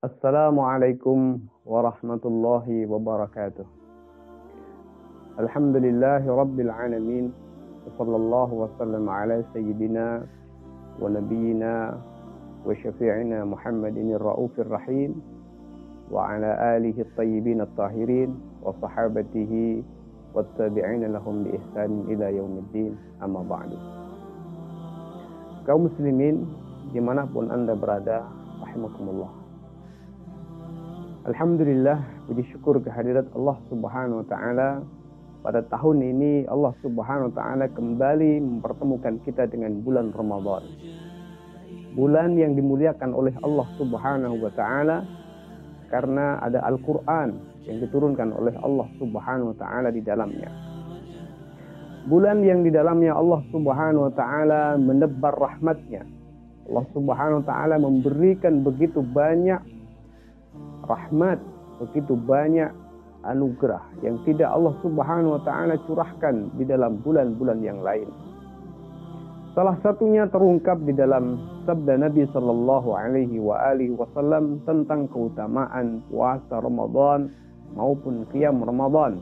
Assalamualaikum warahmatullahi wabarakatuh. Alhamdulillahi rabbil alamin. Sallallahu wasallam ala sayyidina wa nabiyyina wa syafi'ina Muhammadin ar-ra'ufir rahim wa ala alihi at-tayyibin at-tahirin wa sahabatihi wattabi'ina lahum bi ihsan ila yaumiddin, amma ba'du. Kaum muslimin dimanapun Anda berada, rahimakumullah. Alhamdulillah, puji syukur kehadirat Allah Subhanahu wa taala. Pada tahun ini Allah Subhanahu wa taala kembali mempertemukan kita dengan bulan Ramadan. Bulan yang dimuliakan oleh Allah Subhanahu wa taala karena ada Al-Qur'an yang diturunkan oleh Allah Subhanahu wa taala di dalamnya. Bulan yang di dalamnya Allah Subhanahu wa taala menebar rahmatnya. Allah Subhanahu wa taala memberikan begitu banyak rahmat, begitu banyak anugerah yang tidak Allah Subhanahu wa taala curahkan di dalam bulan-bulan yang lain. Salah satunya terungkap di dalam sabda Nabi sallallahu alaihi wasallam tentang keutamaan puasa Ramadan maupun qiyam Ramadan,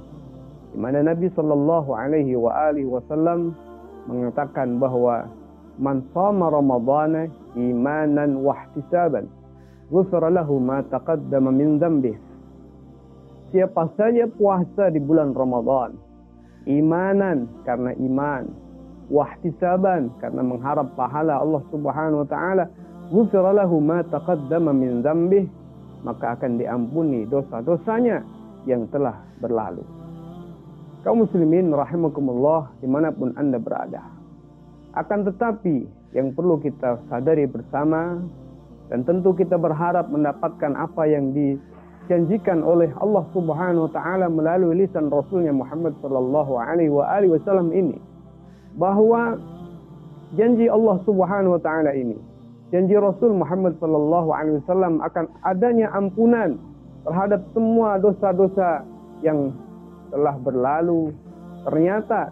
di mana Nabi sallallahu alaihi wasallam mengatakan bahwa man shama Ramadana imanan wa ihtisaban ghufira lahu ma taqaddama min dzambih. Siapa saja puasa di bulan Ramadan imanan karena iman, wahtisaban karena mengharap pahala Allah Subhanahu wa taala, ghufira lahu ma taqaddama min dzambih, maka akan diampuni dosa-dosanya yang telah berlalu. Kaum muslimin rahimakumullah dimanapun Anda berada. Akan tetapi yang perlu kita sadari bersama, dan tentu kita berharap mendapatkan apa yang dijanjikan oleh Allah Subhanahu wa taala melalui lisan Rasulnya Muhammad sallallahu alaihi wasallam ini, bahwa janji Allah Subhanahu wa taala ini, janji Rasul Muhammad sallallahu alaihi wasallam akan adanya ampunan terhadap semua dosa-dosa yang telah berlalu, ternyata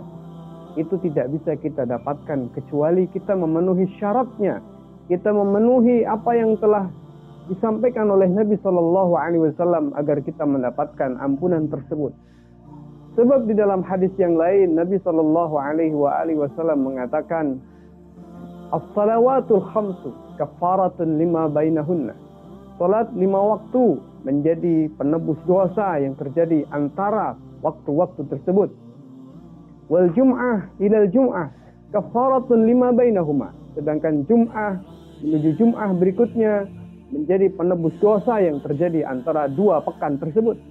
itu tidak bisa kita dapatkan kecuali kita memenuhi syaratnya. Kita memenuhi apa yang telah disampaikan oleh Nabi Sallallahu Alaihi Wasallam agar kita mendapatkan ampunan tersebut. Sebab di dalam hadis yang lain Nabi Sallallahu Alaihi Wasallam mengatakan, as-salawatul khamsu kafaratun lima bainahunna. Salat 5 waktu menjadi penebus dosa yang terjadi antara waktu-waktu tersebut. Wal jum'ah ilal jum'ah kafaratun lima bainahuma. Sedangkan Jum'ah menuju Jum'ah berikutnya menjadi penebus dosa yang terjadi antara 2 pekan tersebut.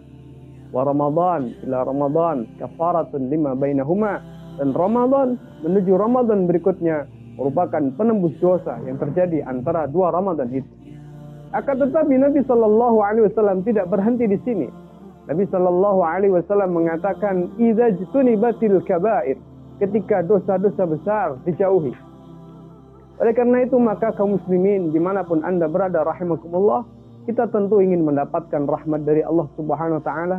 Wa Ramadan ila Ramadan kafaratun lima bainahuma. Dan Ramadan menuju Ramadan berikutnya merupakan penebus dosa yang terjadi antara 2 Ramadan itu. Akan tetapi Nabi sallallahu alaihi wasallam tidak berhenti di sini. Nabi sallallahu alaihi wasallam mengatakan, idza jtunibatil kaba'ir, ketika dosa-dosa besar dijauhi. Oleh karena itu maka kaum muslimin dimanapun Anda berada rahimakumullah, kita tentu ingin mendapatkan rahmat dari Allah Subhanahu wa taala,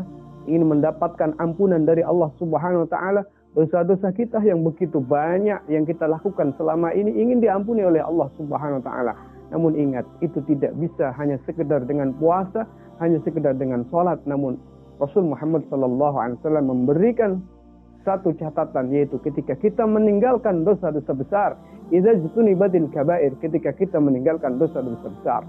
ingin mendapatkan ampunan dari Allah Subhanahu wa taala. Dosa-dosa kita yang begitu banyak yang kita lakukan selama ini ingin diampuni oleh Allah Subhanahu wa taala. Namun ingat, itu tidak bisa hanya sekedar dengan puasa, hanya sekedar dengan salat, namun Rasul Muhammad sallallahu alaihi wasallam memberikan satu catatan, yaitu ketika kita meninggalkan dosa-dosa besar, idza jtunibatil kaba'ir, ketika kita meninggalkan dosa-dosa besar.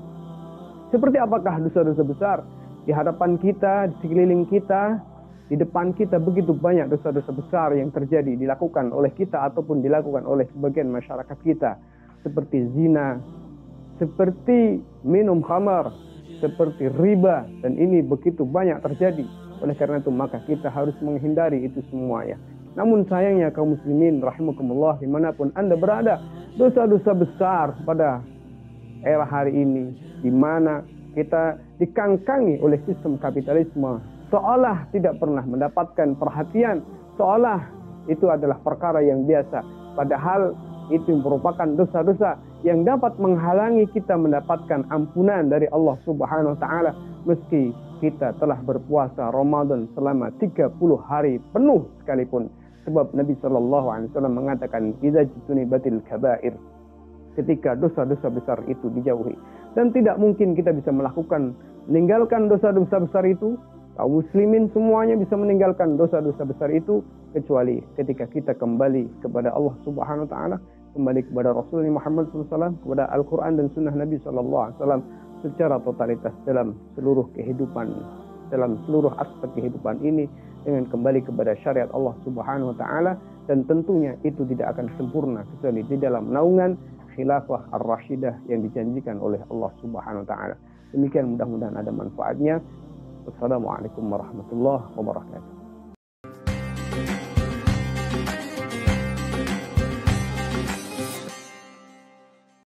Seperti apakah dosa-dosa besar? Di hadapan kita, di sekeliling kita, di depan kita begitu banyak dosa-dosa besar yang terjadi, dilakukan oleh kita ataupun dilakukan oleh sebagian masyarakat kita, seperti zina, seperti minum khamar, seperti riba, dan ini begitu banyak terjadi. Oleh karena itu maka kita harus menghindari itu semuanya. Namun sayangnya kaum muslimin rahimakumullah dimanapun Anda berada, dosa-dosa besar pada era hari ini, di mana kita dikangkangi oleh sistem kapitalisme, seolah tidak pernah mendapatkan perhatian, seolah itu adalah perkara yang biasa, padahal itu merupakan dosa-dosa yang dapat menghalangi kita mendapatkan ampunan dari Allah Subhanahu wa taala meski kita telah berpuasa Ramadan selama 30 hari penuh sekalipun. Sebab Nabi sallallahu alaihi wasallam mengatakan, idza jtunibatil kaba'ir, ketika dosa-dosa besar itu dijauhi. Dan tidak mungkin kita bisa meninggalkan dosa-dosa besar itu, kaum muslimin semuanya bisa meninggalkan dosa-dosa besar itu, kecuali ketika kita kembali kepada Allah Subhanahu wa taala, kembali kepada Rasulullah Muhammad SAW, kepada Al-Quran dan Sunnah Nabi SAW secara totalitas dalam seluruh kehidupan, dalam seluruh aspek kehidupan ini, dengan kembali kepada syariat Allah Subhanahu wa taala. Dan tentunya itu tidak akan sempurna kecuali di dalam naungan khilafah ar-rasyidah yang dijanjikan oleh Allah Subhanahu wa taala. Demikian, mudah-mudahan ada manfaatnya. Wassalamualaikum warahmatullahi wabarakatuh.